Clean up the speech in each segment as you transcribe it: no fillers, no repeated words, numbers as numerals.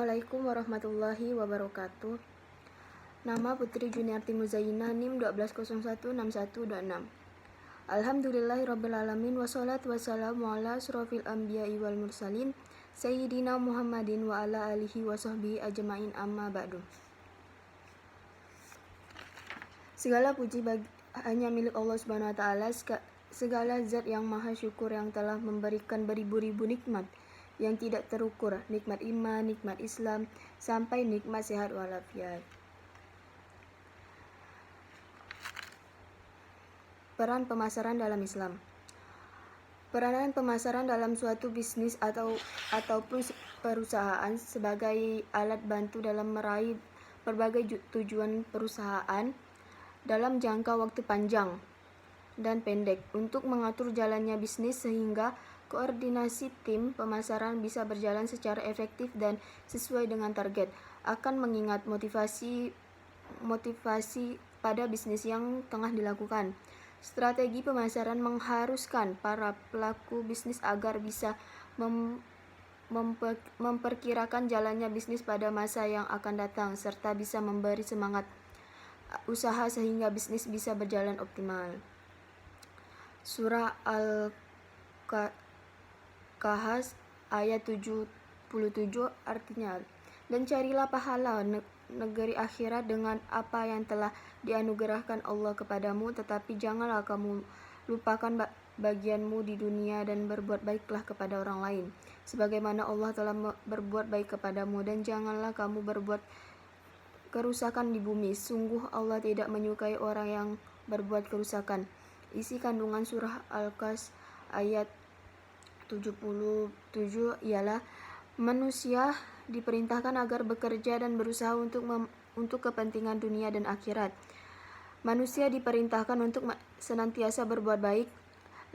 Assalamualaikum warahmatullahi wabarakatuh. Nama Putri Juniarti Muzayyinah, NIM 12016126. Alhamdulillahirrabbilalamin, wassalatu wassalamu ala asrofil anbiya'i wal mursalin, Sayyidina Muhammadin wa ala alihi wa sahbihi ajma'in, amma ba'du. Segala puji hanya milik Allah Subhanahu wa Ta'ala, segala zat yang maha syukur yang telah memberikan beribu-ribu nikmat yang tidak terukur, nikmat iman, nikmat Islam, sampai nikmat sehat walafiat. Peran pemasaran dalam Islam. Peranan pemasaran dalam suatu bisnis ataupun perusahaan sebagai alat bantu dalam meraih berbagai tujuan perusahaan dalam jangka waktu panjang dan pendek untuk mengatur jalannya bisnis sehingga koordinasi tim pemasaran bisa berjalan secara efektif dan sesuai dengan target. Akan mengingat motivasi pada bisnis yang tengah dilakukan. Strategi pemasaran mengharuskan para pelaku bisnis agar bisa memperkirakan jalannya bisnis pada masa yang akan datang, serta bisa memberi semangat usaha sehingga bisnis bisa berjalan optimal. Surah Al-Kahf ayat 77 artinya, dan carilah pahala negeri akhirat dengan apa yang telah dianugerahkan Allah kepadamu, tetapi janganlah kamu lupakan bagianmu di dunia dan berbuat baiklah kepada orang lain sebagaimana Allah telah berbuat baik kepadamu, dan janganlah kamu berbuat kerusakan di bumi. Sungguh Allah tidak menyukai orang yang berbuat kerusakan. Isi kandungan surah Al-Kahf ayat 77 ialah manusia diperintahkan agar bekerja dan berusaha untuk kepentingan dunia dan akhirat. Manusia diperintahkan untuk senantiasa berbuat baik.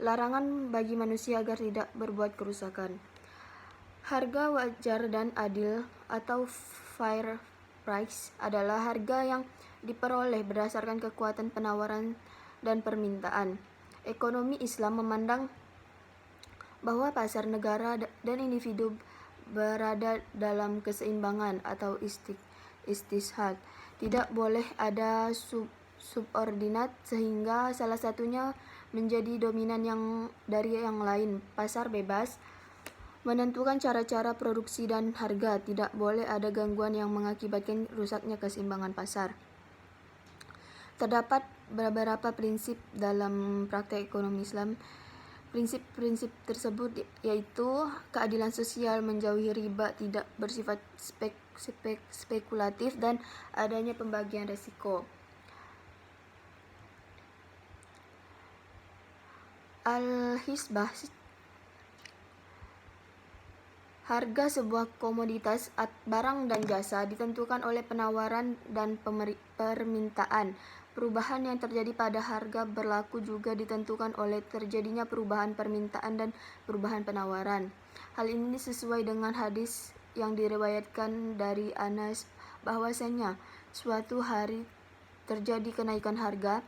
Larangan bagi manusia agar tidak berbuat kerusakan. Harga wajar dan adil atau fair price adalah harga yang diperoleh berdasarkan kekuatan penawaran dan permintaan. Ekonomi Islam memandang bahwa pasar, negara, dan individu berada dalam keseimbangan atau istishad. Tidak boleh ada subordinat sehingga salah satunya menjadi dominan dari yang lain. Pasar bebas menentukan cara-cara produksi dan harga. Tidak boleh ada gangguan yang mengakibatkan rusaknya keseimbangan pasar. Terdapat beberapa prinsip dalam praktek ekonomi Islam. Prinsip-prinsip tersebut yaitu keadilan sosial, menjauhi riba, tidak bersifat spekulatif, dan adanya pembagian risiko. Al-Hisbah, harga sebuah komoditas, barang dan jasa ditentukan oleh penawaran dan permintaan. Perubahan yang terjadi pada harga berlaku juga ditentukan oleh terjadinya perubahan permintaan dan perubahan penawaran. Hal ini sesuai dengan hadis yang diriwayatkan dari Anas bahwasanya suatu hari terjadi kenaikan harga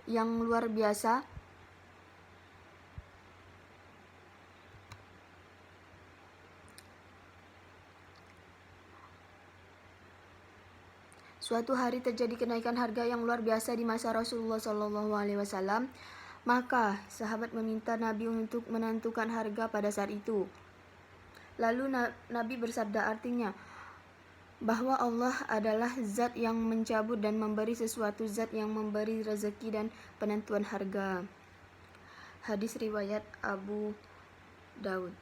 yang luar biasa di masa Rasulullah SAW. Maka sahabat meminta Nabi untuk menentukan harga pada saat itu. Lalu Nabi bersabda, artinya bahwa Allah adalah zat yang mencabut dan memberi sesuatu, zat yang memberi rezeki dan penentuan harga. Hadis riwayat Abu Daud.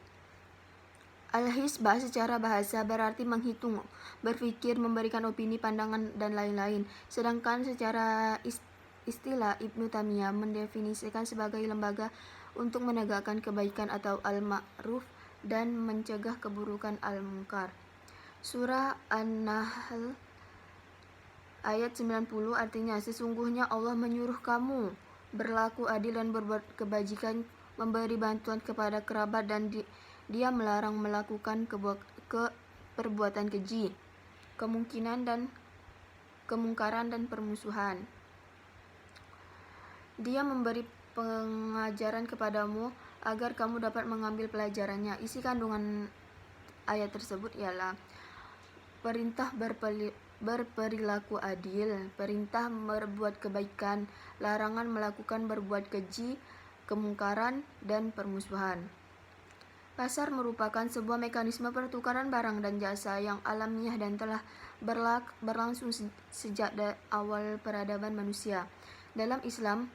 Al-Hisbah secara bahasa berarti menghitung, berpikir, memberikan opini, pandangan, dan lain-lain. Sedangkan secara istilah Ibnu Taimiyah mendefinisikan sebagai lembaga untuk menegakkan kebaikan atau al-ma'ruf dan mencegah keburukan al-munkar. Surah An-Nahl ayat 90 artinya, sesungguhnya Allah menyuruh kamu berlaku adil dan berbuat kebajikan, memberi bantuan kepada kerabat, dan Dia melarang melakukan perbuatan keji, kemungkaran dan permusuhan. Dia memberi pengajaran kepadamu agar kamu dapat mengambil pelajarannya. Isi kandungan ayat tersebut ialah perintah berperilaku adil, perintah berbuat kebaikan, larangan melakukan berbuat keji, kemungkaran, dan permusuhan. Pasar merupakan sebuah mekanisme pertukaran barang dan jasa yang alamiah dan telah berlangsung sejak awal peradaban manusia. Dalam Islam,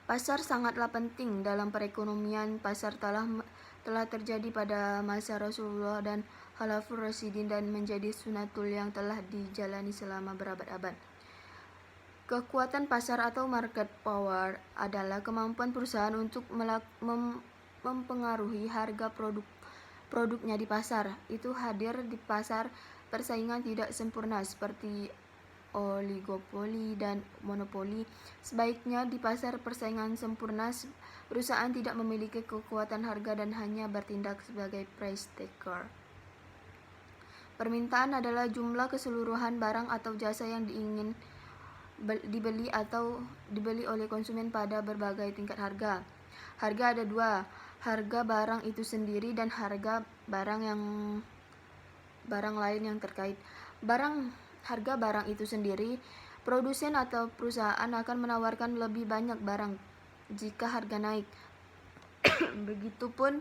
pasar sangatlah penting dalam perekonomian. Pasar telah terjadi pada masa Rasulullah dan Khalafur Rasyidin dan menjadi sunatul yang telah dijalani selama berabad-abad. Kekuatan pasar atau market power adalah kemampuan perusahaan untuk mempengaruhi harga produknya di pasar. Itu hadir di pasar persaingan tidak sempurna seperti oligopoli dan monopoli. Sebaiknya di pasar persaingan sempurna, perusahaan tidak memiliki kekuatan harga dan hanya bertindak sebagai price taker. Permintaan adalah jumlah keseluruhan barang atau jasa yang diingin dibeli atau dibeli oleh konsumen pada berbagai tingkat harga. Harga ada dua, harga barang itu sendiri dan harga barang lain yang terkait. Harga barang itu sendiri, produsen atau perusahaan akan menawarkan lebih banyak barang jika harga naik. Begitupun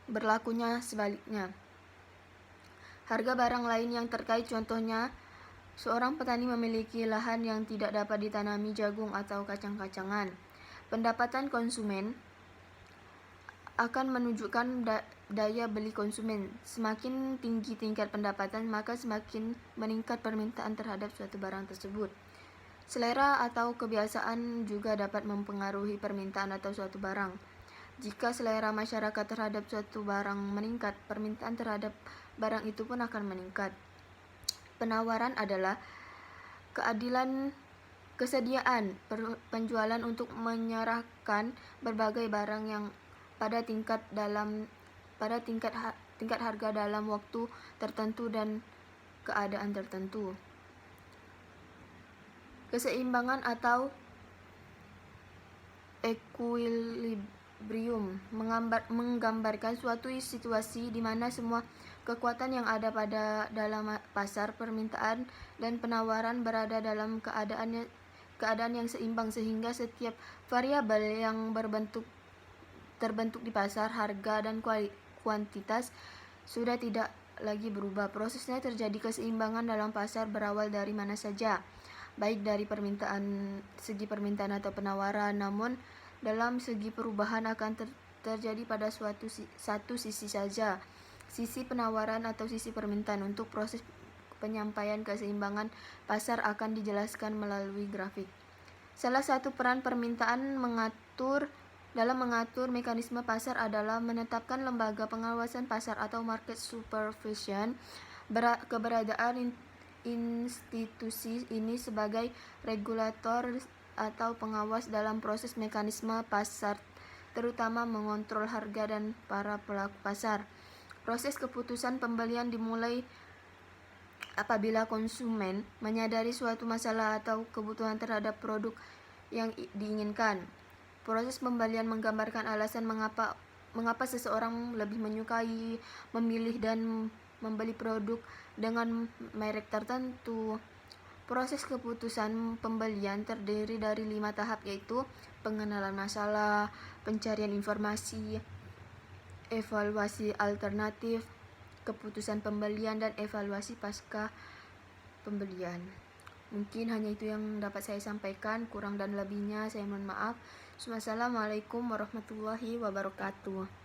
berlakunya sebaliknya. Harga barang lain yang terkait, contohnya, seorang petani memiliki lahan yang tidak dapat ditanami jagung atau kacang-kacangan. Pendapatan konsumen akan menunjukkan daya beli konsumen. Semakin tinggi tingkat pendapatan, maka semakin meningkat permintaan terhadap suatu barang tersebut. Selera atau kebiasaan juga dapat mempengaruhi permintaan atau suatu barang. Jika selera masyarakat terhadap suatu barang meningkat, permintaan terhadap barang itu pun akan meningkat. Penawaran adalah keadilan kesediaan penjualan untuk menyerahkan berbagai barang yang pada tingkat harga dalam waktu tertentu dan keadaan tertentu. Keseimbangan atau equilibrium menggambarkan suatu situasi di mana semua kekuatan yang ada dalam pasar permintaan dan penawaran berada dalam keadaan yang seimbang, sehingga setiap variabel yang terbentuk di pasar, harga dan kuantitas, sudah tidak lagi berubah. Prosesnya terjadi keseimbangan dalam pasar berawal dari mana saja, baik dari segi permintaan atau penawaran, namun dalam segi perubahan akan terjadi pada satu sisi saja, sisi penawaran atau sisi permintaan. Untuk proses penyampaian keseimbangan pasar akan dijelaskan melalui grafik. Salah satu peran permintaan dalam mengatur mekanisme pasar adalah menetapkan lembaga pengawasan pasar atau market supervision. Keberadaan institusi ini sebagai regulator atau pengawas dalam proses mekanisme pasar, terutama mengontrol harga dan para pelaku pasar. Proses keputusan pembelian dimulai apabila konsumen menyadari suatu masalah atau kebutuhan terhadap produk yang diinginkan. Proses pembelian menggambarkan alasan mengapa seseorang lebih menyukai, memilih, dan membeli produk dengan merek tertentu. Proses keputusan pembelian terdiri dari 5 tahap, yaitu pengenalan masalah, pencarian informasi, evaluasi alternatif, keputusan pembelian, dan evaluasi pasca pembelian. Mungkin hanya itu yang dapat saya sampaikan, kurang dan lebihnya saya mohon maaf. Wassalamualaikum warahmatullahi wabarakatuh.